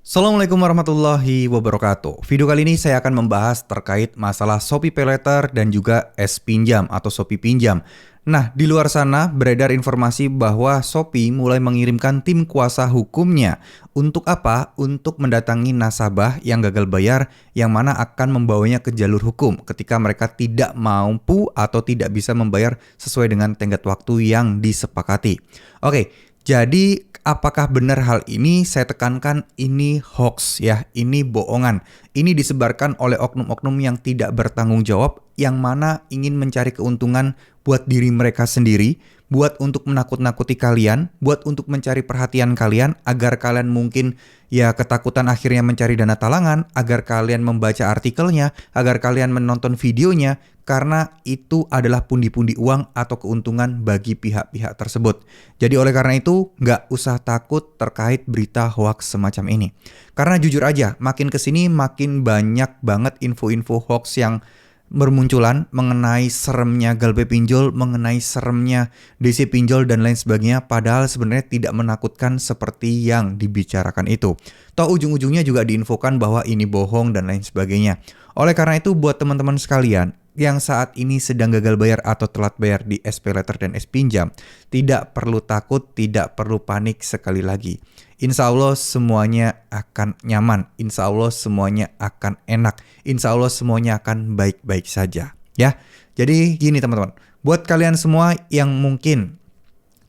Assalamualaikum warahmatullahi wabarakatuh. Video kali ini saya akan membahas terkait masalah Shopee PayLater dan juga S-Pinjam atau Shopee Pinjam. Nah, di luar sana beredar informasi bahwa Shopee mulai mengirimkan tim kuasa hukumnya. Untuk apa? Untuk mendatangi nasabah yang gagal bayar yang mana akan membawanya ke jalur hukum ketika mereka tidak mampu atau tidak bisa membayar sesuai dengan tenggat waktu yang disepakati. Oke, jadi apakah benar hal ini? Saya tekankan ini hoax ya, ini bohongan. Ini disebarkan oleh oknum-oknum yang tidak bertanggung jawab, yang mana ingin mencari keuntungan buat diri mereka sendiri, buat untuk menakut-nakuti kalian, buat untuk mencari perhatian kalian, agar kalian mungkin ya ketakutan akhirnya mencari dana talangan, agar kalian membaca artikelnya, agar kalian menonton videonya, karena itu adalah pundi-pundi uang atau keuntungan bagi pihak-pihak tersebut. Jadi oleh karena itu, nggak usah takut terkait berita hoax semacam ini. Karena jujur aja, makin kesini makin banyak banget info-info hoax yang bermunculan mengenai seremnya Galpay Pinjol, mengenai seremnya DC Pinjol dan lain sebagainya, padahal sebenarnya tidak menakutkan seperti yang dibicarakan itu. Toh ujung-ujungnya juga diinfokan bahwa ini bohong dan lain sebagainya. Oleh karena itu buat teman-teman sekalian yang saat ini sedang gagal bayar atau telat bayar di SPayLater dan S-Pinjam, tidak perlu takut, tidak perlu panik sekali lagi. Insya Allah semuanya akan nyaman, insya Allah semuanya akan enak, insya Allah semuanya akan baik-baik saja. Ya, jadi gini teman-teman, buat kalian semua yang mungkin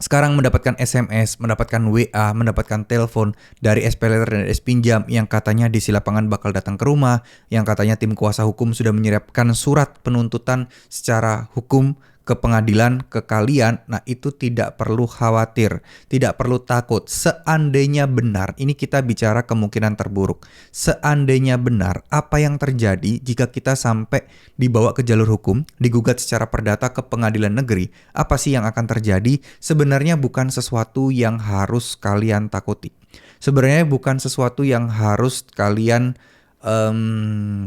sekarang mendapatkan SMS, mendapatkan WA, mendapatkan telepon dari SPayLater dan S-Pinjam yang katanya DC Lapangan bakal datang ke rumah, yang katanya tim kuasa hukum sudah menyiapkan surat penuntutan secara hukum ke pengadilan ke kalian. Nah, itu tidak perlu khawatir, tidak perlu takut. Seandainya benar, ini kita bicara kemungkinan terburuk. Seandainya benar, apa yang terjadi jika kita sampai dibawa ke jalur hukum, digugat secara perdata ke pengadilan negeri, apa sih yang akan terjadi? Sebenarnya bukan sesuatu yang harus kalian takuti. Sebenarnya bukan sesuatu yang harus kalian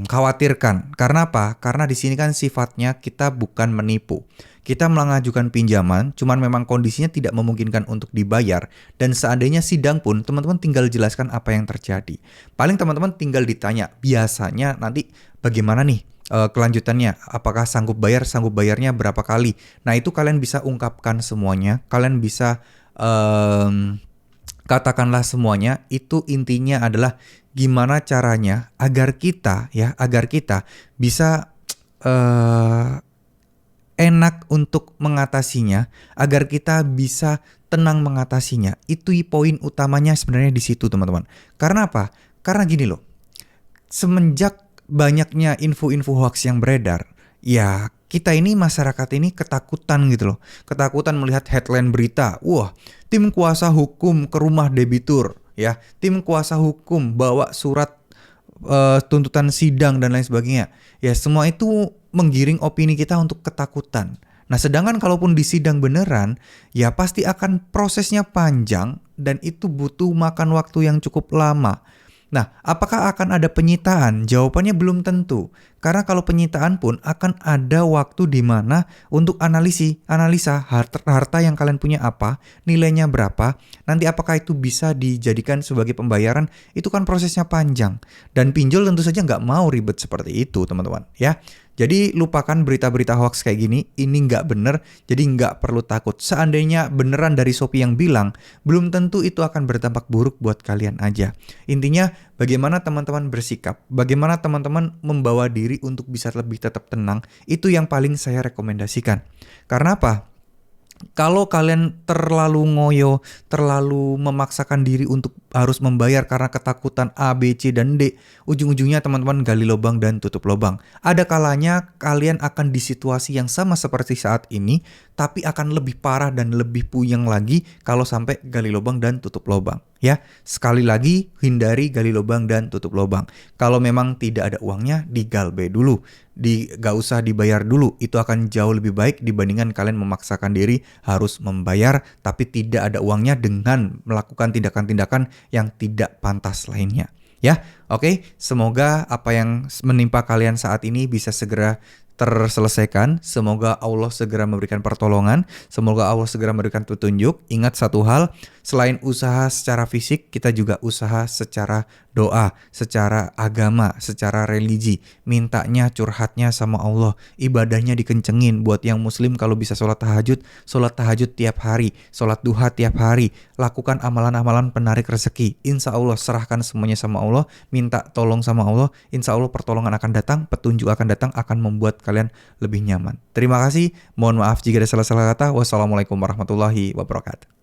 khawatirkan. Karena apa? Karena di sini kan sifatnya kita bukan menipu. Kita mengajukan pinjaman, cuman memang kondisinya tidak memungkinkan untuk dibayar. Dan seandainya sidang pun, teman-teman tinggal jelaskan apa yang terjadi. Paling teman-teman tinggal ditanya, biasanya nanti bagaimana nih kelanjutannya? Apakah sanggup bayarnya berapa kali? Nah, itu kalian bisa ungkapkan semuanya. Kalian bisa katakanlah semuanya. Itu intinya adalah gimana caranya agar kita bisa enak untuk mengatasinya, agar kita bisa tenang mengatasinya. Itu poin utamanya sebenarnya di situ, teman-teman. Karena apa? Karena gini loh. Semenjak banyaknya info-info hoax yang beredar, ya kita ini masyarakat ini ketakutan gitu loh. Ketakutan melihat headline berita. Wah, tim kuasa hukum ke rumah debitur, ya. Tim kuasa hukum bawa surat tuntutan sidang dan lain sebagainya. Ya, semua itu menggiring opini kita untuk ketakutan. Nah, sedangkan kalaupun di sidang beneran, ya pasti akan prosesnya panjang dan itu butuh makan waktu yang cukup lama. Nah, apakah akan ada penyitaan? Jawabannya belum tentu. Karena kalau penyitaan pun akan ada waktu di mana untuk analisa harta yang kalian punya apa, nilainya berapa, nanti apakah itu bisa dijadikan sebagai pembayaran, itu kan prosesnya panjang. Dan pinjol tentu saja nggak mau ribet seperti itu, teman-teman. Ya, jadi lupakan berita-berita hoax kayak gini, ini nggak bener, jadi nggak perlu takut. Seandainya beneran dari Shopee yang bilang, belum tentu itu akan berdampak buruk buat kalian aja. Intinya, bagaimana teman-teman bersikap, bagaimana teman-teman membawa diri untuk bisa lebih tetap tenang, itu yang paling saya rekomendasikan. Karena apa? Kalau kalian terlalu ngoyo, terlalu memaksakan diri untuk harus membayar karena ketakutan A, B, C, dan D, ujung-ujungnya teman-teman gali lubang dan tutup lubang. Ada kalanya kalian akan di situasi yang sama seperti saat ini, tapi akan lebih parah dan lebih puyeng lagi kalau sampai gali lubang dan tutup lubang. Ya, sekali lagi hindari gali lubang dan tutup lubang. Kalau memang tidak ada uangnya, digalbe dulu. Gak usah dibayar dulu. Itu akan jauh lebih baik dibandingkan kalian memaksakan diri harus membayar tapi tidak ada uangnya dengan melakukan tindakan-tindakan yang tidak pantas lainnya. Ya, oke. Semoga apa yang menimpa kalian saat ini bisa segera terselesaikan. Semoga Allah segera memberikan pertolongan. Semoga Allah segera memberikan petunjuk. Ingat satu hal, Selain usaha secara fisik, kita juga usaha secara doa, secara agama, secara religi. Mintanya, curhatnya sama Allah. Ibadahnya dikencengin. Buat yang muslim kalau bisa sholat tahajud tiap hari. Sholat duha tiap hari. Lakukan amalan-amalan penarik rezeki. Insya Allah serahkan semuanya sama Allah. Minta tolong sama Allah. Insya Allah pertolongan akan datang. Petunjuk akan datang. Akan membuat kalian lebih nyaman. Terima kasih. Mohon maaf jika ada salah-salah kata. Wassalamualaikum warahmatullahi wabarakatuh.